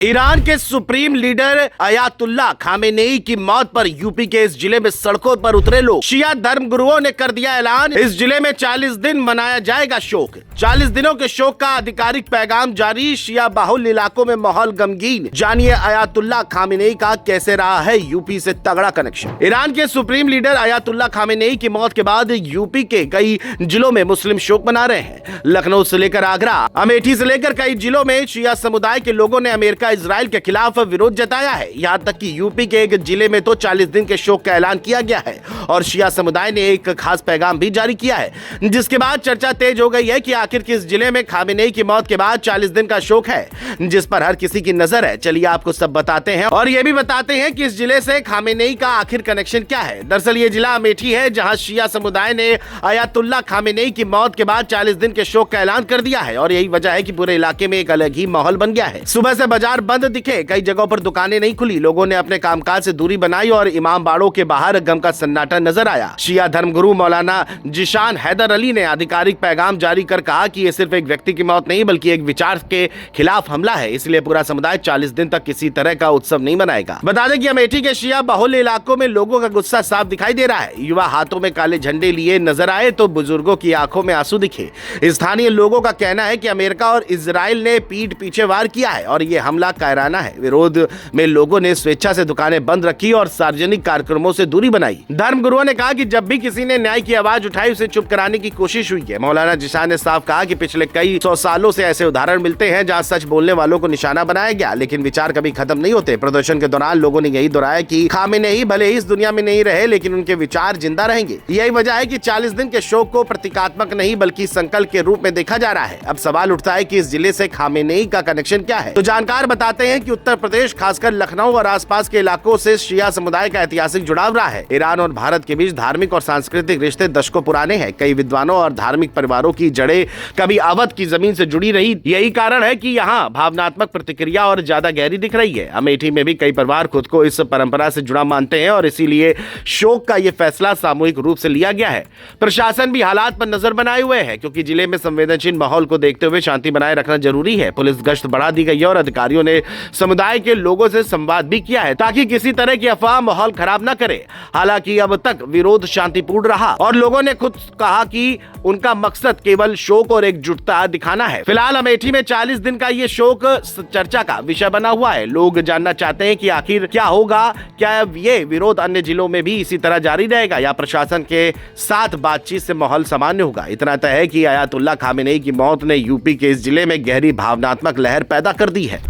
Iran के supreme leader Ayatollah Khamenei की मौत पर यूपी के इस जिले में सड़कों पर उतरे लोग। शिया धर्म गुरुओं ने कर दिया ऐलान, इस जिले में 40 दिन मनाया जाएगा शोक। 40 दिनों के शोक का आधिकारिक पैगाम जारी। शिया बाहुल इलाकों में माहौल गमगीन। जानिए अयातुल्ला खामेनेई का कैसे रहा है यूपी से तगड़ा कनेक्शन। ईरान के सुप्रीम लीडर अयातुल्ला खामेनेई की मौत के बाद यूपी के कई जिलों में मुस्लिम शोक मना रहे हैं। लखनऊ से लेकर आगरा, अमेठी से लेकर कई जिलों में शिया समुदाय के लोगों ने अमेरिका इजराइल के खिलाफ विरोध जताया है। यहां तक कि यूपी के एक जिले में तो 40 दिन के शोक का ऐलान किया गया है और शिया समुदाय ने एक खास पैगाम भी जारी किया है, जिसके बाद चर्चा तेज हो गई है कि आखिर किस जिले में खामेनेई की मौत के बाद 40 दिन का शोक है, जिस पर हर किसी की नजर है। चलिए आपको सब बताते हैं और ये भी बताते हैं कि इस जिले से खामेनेई का आखिर कनेक्शन क्या है। दरअसल ये जिला अमेठी है, जहां शिया समुदाय ने अयातुल्ला खामेनेई की मौत के बाद 40 दिन के शोक का ऐलान कर दिया है और यही वजह है कि पूरे इलाके में एक अलग ही माहौल बन गया है। सुबह से बाजार बंद दिखे, कई जगहों पर दुकानें नहीं खुली, लोगों ने अपने कामकाज से दूरी बनाई और इमाम बाड़ों के बाहर गम का सन्नाटा नजर आया। शिया धर्मगुरु मौलाना जिशान हैदर अली ने आधिकारिक पैगाम जारी कर कहा कि ये सिर्फ एक व्यक्ति की मौत नहीं बल्कि एक विचार के खिलाफ हमला है, इसलिए पूरा समुदाय 40 दिन तक किसी तरह का उत्सव नहीं मनाएगा। बता दें कि अमेठी के शिया बहुल इलाकों में लोगों का गुस्सा साफ दिखाई दे रहा है। युवा हाथों में काले झंडे लिए नजर आए तो बुजुर्गों की आंखों में आंसू दिखे। स्थानीय लोगों का कहना है कि अमेरिका और इजराइल ने पीठ पीछे वार किया है और ये हमला कायराना है। विरोध में लोगों ने स्वेच्छा से दुकानें बंद रखी और सार्वजनिक कार्यक्रमों से दूरी बनाई। धर्मगुरुओं ने कहा कि जब भी किसी ने न्याय की आवाज उठाई उसे चुप कराने की कोशिश हुई है। मौलाना जिशान ने साफ कहा कि पिछले कई 100 सालों से ऐसे उदाहरण मिलते हैं जहां सच बोलने वालों को निशाना बनाया गया, लेकिन विचार कभी खत्म नहीं होते। प्रदर्शन के दौरान लोगों ने यही दोहराया कि खामेनेई भले ही इस दुनिया में नहीं रहे, लेकिन उनके विचार जिंदा रहेंगे। यही वजह है कि 40 दिन के शोक को प्रतीकात्मक नहीं बल्कि संकल्प के रूप में देखा जा रहा है। अब सवाल उठता है कि इस जिले से खामेनेई का कनेक्शन क्या है। तो जानकार बताते हैं कि उत्तर प्रदेश, खासकर लखनऊ और आसपास के इलाकों से शिया समुदाय का ऐतिहासिक जुड़ाव रहा है। ईरान और भारत के बीच धार्मिक और सांस्कृतिक रिश्ते दशकों पुराने हैं। कई विद्वानों और धार्मिक परिवारों की जड़ें कभी अवध की जमीन से जुड़ी रही। यही कारण है कि यहाँ भावनात्मक प्रतिक्रिया और ज्यादा गहरी दिख रही है। अमेठी में भी कई परिवार खुद को इस परंपरा से जुड़ा मानते हैं और इसीलिए शोक का ये फैसला सामूहिक रूप से लिया गया है। प्रशासन भी हालात पर नजर बनाए हुए है, क्योंकि जिले में संवेदनशील माहौल को देखते हुए शांति बनाए रखना जरूरी है। पुलिस गश्त बढ़ा दी गई है और अधिकारियों ने समुदाय के लोगों से संवाद भी किया है ताकि किसी तरह की अफवाह माहौल खराब न करे। हालांकि अब तक विरोध शांतिपूर्ण रहा और लोगों ने खुद कहा कि उनका मकसद केवल शोक और एकजुटता दिखाना है। फिलहाल अमेठी में 40 दिन का ये शोक चर्चा का विषय बना हुआ है। लोग जानना चाहते हैं कि आखिर क्या होगा, क्या ये विरोध अन्य जिलों में भी इसी तरह जारी रहेगा या प्रशासन के साथ बातचीत से माहौल सामान्य होगा। इतना तय है कि अयातुल्ला खामेनेई की मौत ने यूपी के इस जिले में गहरी भावनात्मक लहर पैदा कर दी है।